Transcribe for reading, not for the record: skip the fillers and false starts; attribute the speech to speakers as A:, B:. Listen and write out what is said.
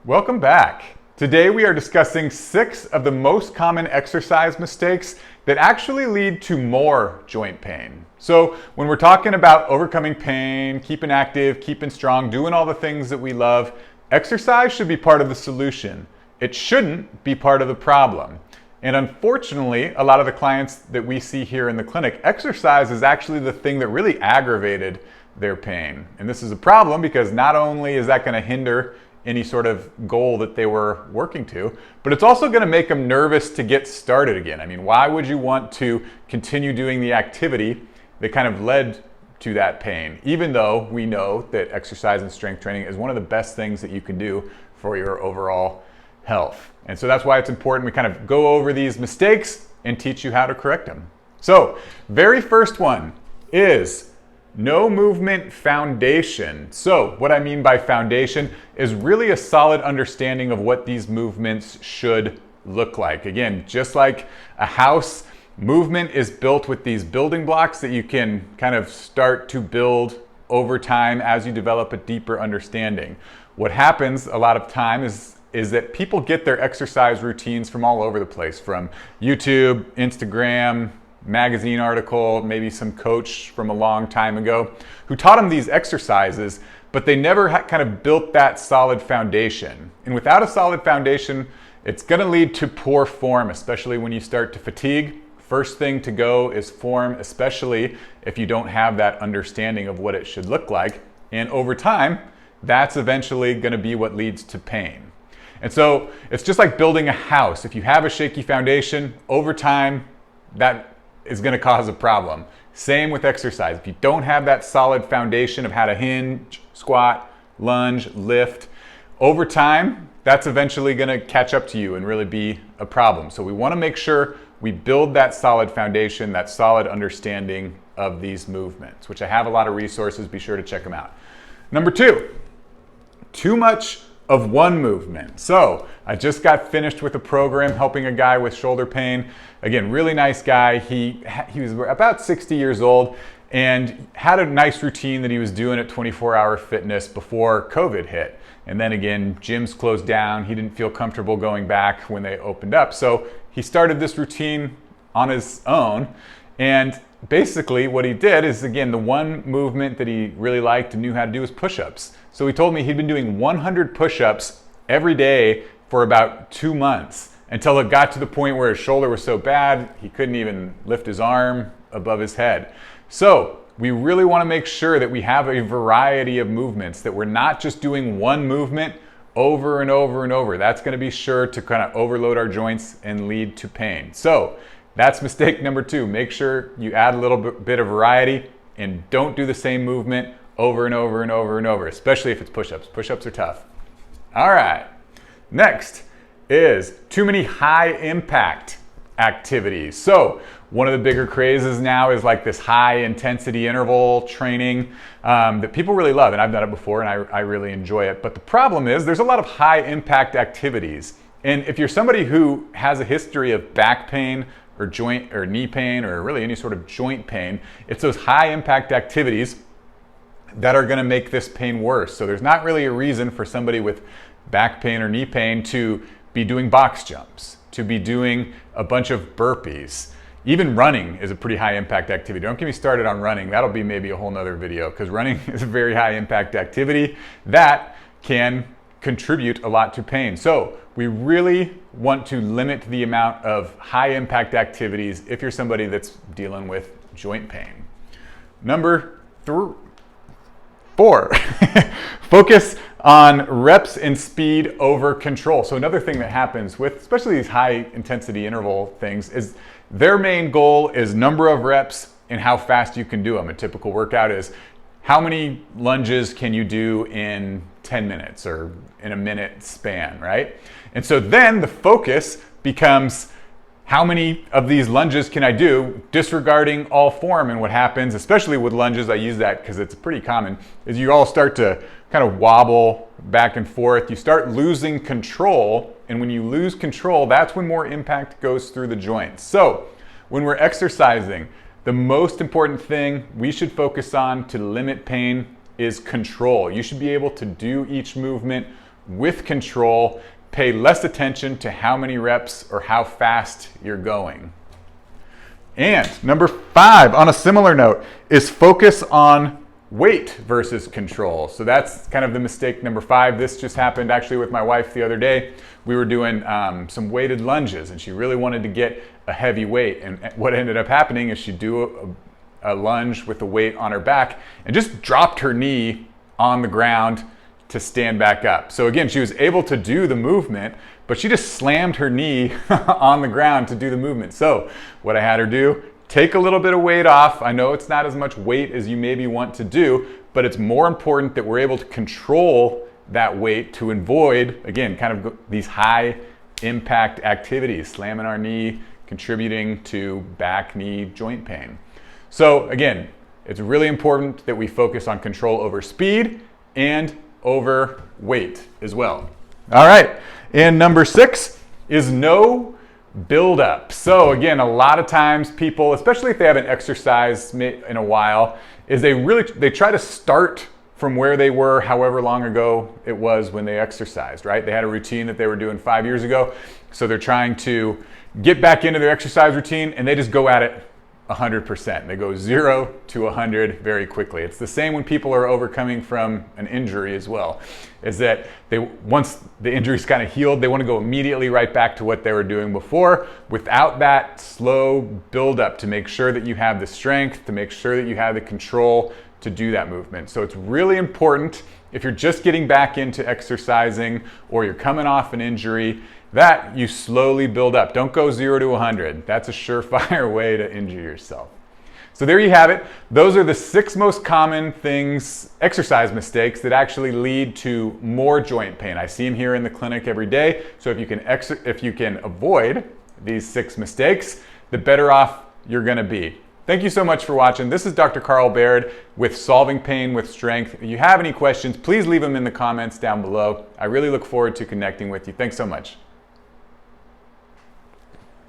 A: Welcome back. Today we are discussing 6 of the most common exercise mistakes that actually lead to more joint pain. So when we're talking about overcoming pain, keeping active, keeping strong, doing all the things that we love, exercise should be part of the solution. It shouldn't be part of the problem. And unfortunately, a lot of the clients that we see here in the clinic, exercise is actually the thing that really aggravated their pain. And this is a problem because not only is that going to hinder any sort of goal that they were working to, but it's also going to make them nervous to get started again. I mean, why would you want to continue doing the activity that kind of led to that pain, even though we know that exercise and strength training is one of the best things that you can do for your overall health. And so that's why it's important we kind of go over these mistakes and teach you how to correct them. So, very first one is no movement foundation. So what I mean by foundation is really a solid understanding of what these movements should look like. Again, just like a house, movement is built with these building blocks that you can kind of start to build over time as you develop a deeper understanding. What happens a lot of time is that people get their exercise routines from all over the place, from YouTube, Instagram, magazine article, maybe some coach from a long time ago who taught them these exercises, but they never kind of built that solid foundation. And without a solid foundation, it's going to lead to poor form, especially when you start to fatigue. First thing to go is form, especially if you don't have that understanding of what it should look like. And over time, that's eventually going to be what leads to pain. And so it's just like building a house. If you have a shaky foundation, over time, that is going to cause a problem. Same with exercise. If you don't have that solid foundation of how to hinge, squat, lunge, lift, over time, that's eventually going to catch up to you and really be a problem. So we want to make sure we build that solid foundation, that solid understanding of these movements, which I have a lot of resources. Be sure to check them out. Number 2, too much of one movement. So I just got finished with a program helping a guy with shoulder pain. Again, really nice guy. He was about 60 years old and had a nice routine that he was doing at 24-hour fitness before COVID hit. And then again, gyms closed down. He didn't feel comfortable going back when they opened up. So he started this routine on his own. And basically what he did is, again, the one movement that he really liked and knew how to do was push-ups. So he told me he'd been doing 100 push-ups every day for about 2 months until it got to the point where his shoulder was so bad he couldn't even lift his arm above his head. So we really want to make sure that we have a variety of movements, that we're not just doing one movement over and over and over. That's going to be sure to kind of overload our joints and lead to pain. So that's mistake number 2. Make sure you add a little bit of variety and don't do the same movement over and over and over and over, especially if it's push-ups. Push-ups are tough. All right. Next is too many high impact activities. So one of the bigger crazes now is like this high intensity interval training that people really love. And I've done it before and I really enjoy it. But the problem is there's a lot of high impact activities. And if you're somebody who has a history of back pain or joint or knee pain or really any sort of joint pain, it's those high impact activities that are going to make this pain worse. So there's not really a reason for somebody with back pain or knee pain to be doing box jumps, to be doing a bunch of burpees. Even running is a pretty high impact activity. Don't get me started on running. That'll be maybe a whole nother video, because running is a very high impact activity that can contribute a lot to pain. So we really want to limit the amount of high impact activities if you're somebody that's dealing with joint pain. Number 4, focus on reps and speed over control. So another thing that happens with especially these high intensity interval things is their main goal is number of reps and how fast you can do them. A typical workout is how many lunges can you do in 10 minutes or in a minute span, right? And so then the focus becomes how many of these lunges can I do, disregarding all form. And what happens, especially with lunges, I use that because it's pretty common, is you all start to kind of wobble back and forth. You start losing control. And when you lose control, that's when more impact goes through the joints. So when we're exercising, the most important thing we should focus on to limit pain is control. You should be able to do each movement with control. Pay less attention to how many reps or how fast you're going. And number 5, on a similar note, is focus on weight versus control. So that's kind of the mistake number 5. This just happened actually with my wife the other day. We were doing some weighted lunges, and she really wanted to get a heavy weight. And what ended up happening is she'd do a lunge with the weight on her back and just dropped her knee on the ground to stand back up. So again, she was able to do the movement, but she just slammed her knee on the ground to do the movement. So what I had her do, take a little bit of weight off. I know it's not as much weight as you maybe want to do, but it's more important that we're able to control that weight to avoid, again, kind of these high impact activities, slamming our knee, contributing to back, knee, joint pain. So again, it's really important that we focus on control over speed and over weight as well. All right, and number 6 is no build up. So again, a lot of times people, especially if they haven't exercised in a while, is they try to start from where they were however long ago it was when they exercised, right? They had a routine that they were doing 5 years ago, so they're trying to get back into their exercise routine, and they just go at it 100%. They go 0 to 100 very quickly. It's the same when people are overcoming from an injury as well, is that once the injury's kind of healed, they want to go immediately right back to what they were doing before without that slow build up to make sure that you have the strength, to make sure that you have the control to do that movement. So it's really important, if you're just getting back into exercising or you're coming off an injury, that you slowly build up. Don't go 0 to 100. That's a surefire way to injure yourself. So there you have it. Those are the 6 most common things, exercise mistakes, that actually lead to more joint pain. I see them here in the clinic every day. So if you can avoid these 6 mistakes, the better off you're gonna be. Thank you so much for watching. This is Dr. Carl Baird with Solving Pain with Strength. If you have any questions, please leave them in the comments down below. I really look forward to connecting with you. Thanks so much.